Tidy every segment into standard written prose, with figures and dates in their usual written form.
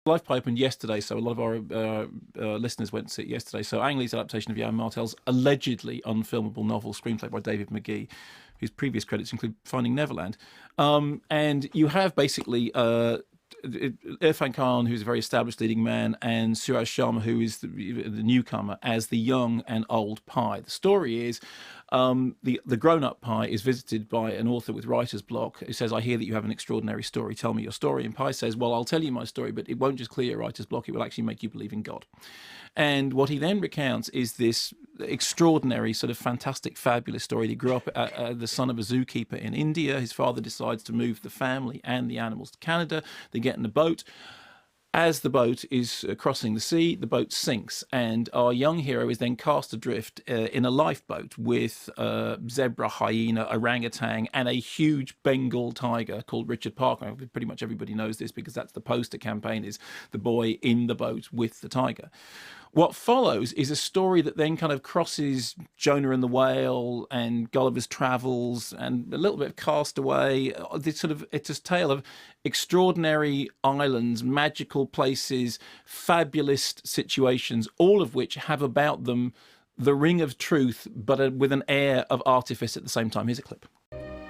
Life Pie opened yesterday, so a lot of our listeners went to see it yesterday. So Ang Lee's adaptation of Jan Martel's allegedly unfilmable novel, screenplay by David McGee, whose previous credits include Finding Neverland. And you have basically Irfan Khan, who's a very established leading man, and Suraj Sharma, who is the newcomer, as the young and old Pi. The story is the grown-up Pi is visited by an author with writer's block who says, I hear that you have an extraordinary story. Tell me your story. And Pi says, well, I'll tell you my story, but it won't just clear your writer's block. It will actually make you believe in God. And what he then recounts is this extraordinary, sort of fantastic, fabulous story. He grew up the son of a zookeeper in India. His father decides to move the family and the animals to Canada. They get in a boat. As the boat is crossing the sea, the boat sinks, and our young hero is then cast adrift in a lifeboat with zebra, hyena, orangutan, and a huge Bengal tiger called Richard Parker. Pretty much everybody knows this because that's the poster campaign, is the boy in the boat with the tiger. What follows is a story that then kind of crosses Jonah and the Whale and Gulliver's Travels and a little bit of Castaway. It's a tale of extraordinary islands, magical places, fabulous situations, all of which have about them the ring of truth, but with an air of artifice at the same time. Here's a clip.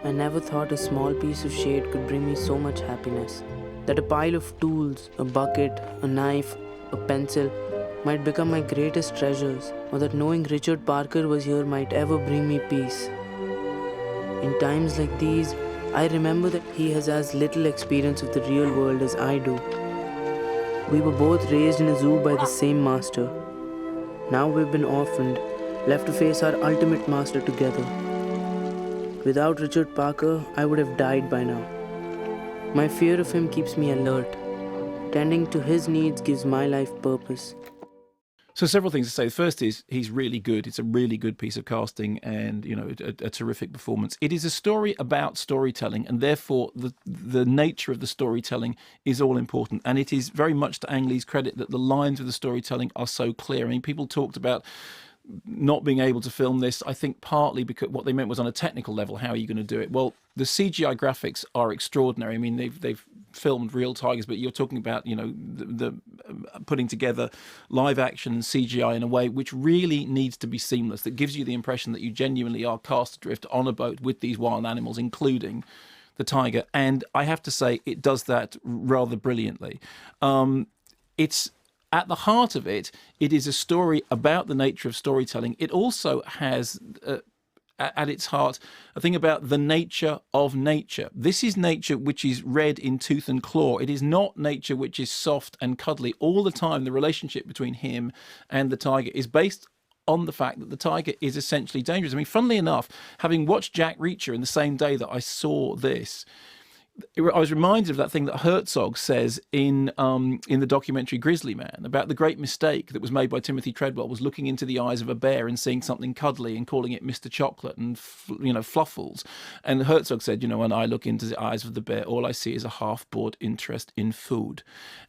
I never thought a small piece of shade could bring me so much happiness. That a pile of tools, a bucket, a knife, a pencil might become my greatest treasures, or that knowing Richard Parker was here might ever bring me peace. In times like these, I remember that he has as little experience of the real world as I do. We were both raised in a zoo by the same master. Now we've been orphaned, left to face our ultimate master together. Without Richard Parker, I would have died by now. My fear of him keeps me alert. Tending to his needs gives my life purpose. So several things to say. The first is he's really good. It's a really good piece of casting and, a terrific performance. It is a story about storytelling, and therefore the nature of the storytelling is all important. And it is very much to Ang Lee's credit that the lines of the storytelling are so clear. I mean, people talked about not being able to film this, I think partly because what they meant was on a technical level, how are you going to do it? Well, the CGI graphics are extraordinary. I mean, they've filmed real tigers, but you're talking about, the putting together live action and CGI in a way which really needs to be seamless, that gives you the impression that you genuinely are cast adrift on a boat with these wild animals, including the tiger. And I have to say, it does that rather brilliantly. It's at the heart of it, it is a story about the nature of storytelling. It also has at its heart a thing about the nature of nature. This is nature which is red in tooth and claw. It is not nature which is soft and cuddly. All the time, the relationship between him and the tiger is based on the fact that the tiger is essentially dangerous. I mean, funnily enough, having watched Jack Reacher in the same day that I saw this, I was reminded of that thing that Herzog says in the documentary Grizzly Man about the great mistake that was made by Timothy Treadwell, was looking into the eyes of a bear and seeing something cuddly and calling it Mr. Chocolate and Fluffles. And Herzog said, when I look into the eyes of the bear, all I see is a half-bored interest in food.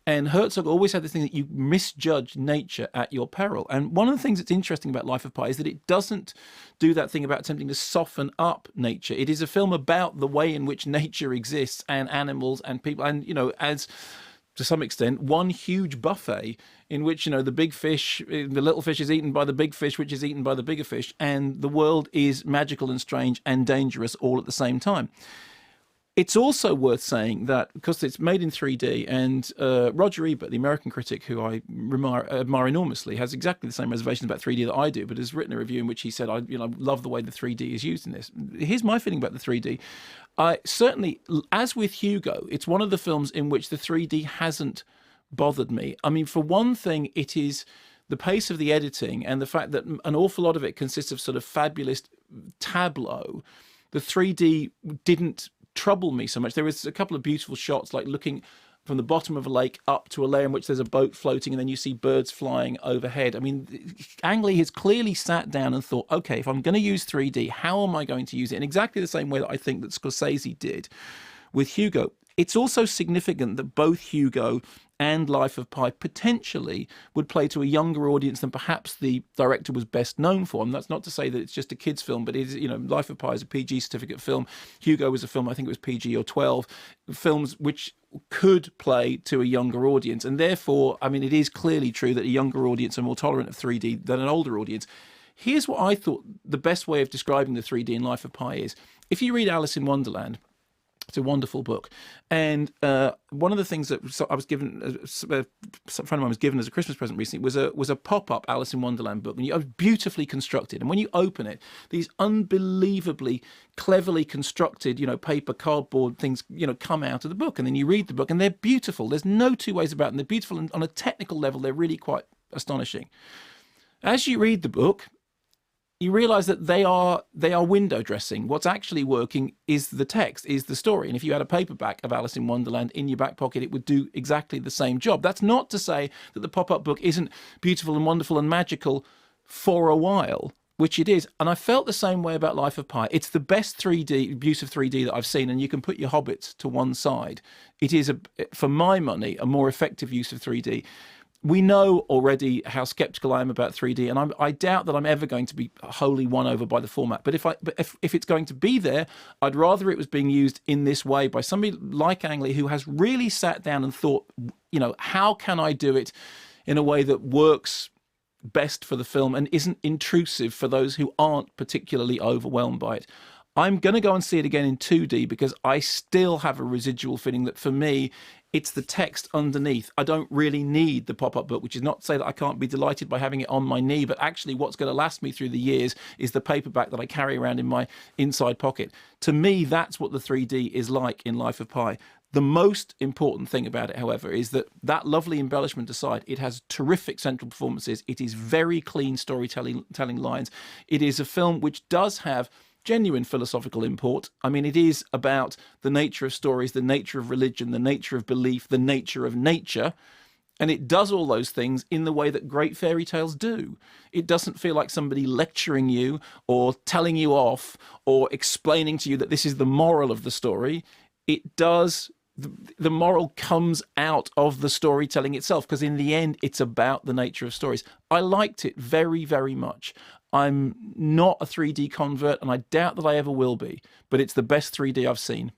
And Herzog always had this thing that you misjudge nature at your peril. And one of the things that's interesting about Life of Pi is that it doesn't do that thing about attempting to soften up nature. It is a film about the way in which nature exists and animals and people, and as to some extent one huge buffet in which the big fish, the little fish is eaten by the big fish, which is eaten by the bigger fish, and the world is magical and strange and dangerous all at the same time. It's also worth saying that because it's made in 3D, and Roger Ebert, the American critic who I admire enormously, has exactly the same reservations about 3D that I do, but has written a review in which he said, I love the way the 3D is used in this. Here's my feeling about the 3D. I certainly, as with Hugo, it's one of the films in which the 3D hasn't bothered me. I mean, for one thing, it is the pace of the editing and the fact that an awful lot of it consists of sort of fabulous tableau. The 3D didn't trouble me so much. There was a couple of beautiful shots, like looking from the bottom of a lake up to a layer in which there's a boat floating, and then you see birds flying overhead. I mean, Ang Lee has clearly sat down and thought, okay, if I'm going to use 3D, how am I going to use it? In exactly the same way that I think that Scorsese did with Hugo. It's also significant that both Hugo and Life of Pi potentially would play to a younger audience than perhaps the director was best known for. And that's not to say that it's just a kid's film, but it is, Life of Pi is a PG certificate film. Hugo was a film, I think it was PG or 12. Films which could play to a younger audience. And therefore, I mean, it is clearly true that a younger audience are more tolerant of 3D than an older audience. Here's what I thought the best way of describing the 3D in Life of Pi is. If you read Alice in Wonderland, it's a wonderful book. And one of the things that I was given, a friend of mine was given as a Christmas present recently, was a pop-up Alice in Wonderland book. And it was beautifully constructed. And when you open it, these unbelievably cleverly constructed, paper, cardboard things, come out of the book. And then you read the book and they're beautiful. There's no two ways about them. They're beautiful. And on a technical level, they're really quite astonishing. As you read the book, you realize that they are window dressing. What's actually working is the text, is the story. And if you had a paperback of Alice in Wonderland in your back pocket, it would do exactly the same job. That's not to say that the pop-up book isn't beautiful and wonderful and magical for a while, which it is. And I felt the same way about Life of Pi. It's the best 3D use of 3D that I've seen, and you can put your Hobbits to one side. It is, for my money, a more effective use of 3D. We know already how skeptical I am about 3D, and I doubt that I'm ever going to be wholly won over by the format. But if it's going to be there, I'd rather it was being used in this way by somebody like Ang Lee, who has really sat down and thought, how can I do it in a way that works best for the film and isn't intrusive for those who aren't particularly overwhelmed by it. I'm going to go and see it again in 2D because I still have a residual feeling that for me, it's the text underneath. I don't really need the pop-up book, which is not to say that I can't be delighted by having it on my knee, but actually what's going to last me through the years is the paperback that I carry around in my inside pocket. To me, that's what the 3D is like in Life of Pi. The most important thing about it, however, is that lovely embellishment aside, it has terrific central performances. It is very clean storytelling lines. It is a film which does have genuine philosophical import. I mean, it is about the nature of stories, the nature of religion, the nature of belief, the nature of nature. And it does all those things in the way that great fairy tales do. It doesn't feel like somebody lecturing you or telling you off or explaining to you that this is the moral of the story. It does. The moral comes out of the storytelling itself, because in the end, it's about the nature of stories. I liked it very, very much. I'm not a 3D convert, and I doubt that I ever will be, but it's the best 3D I've seen.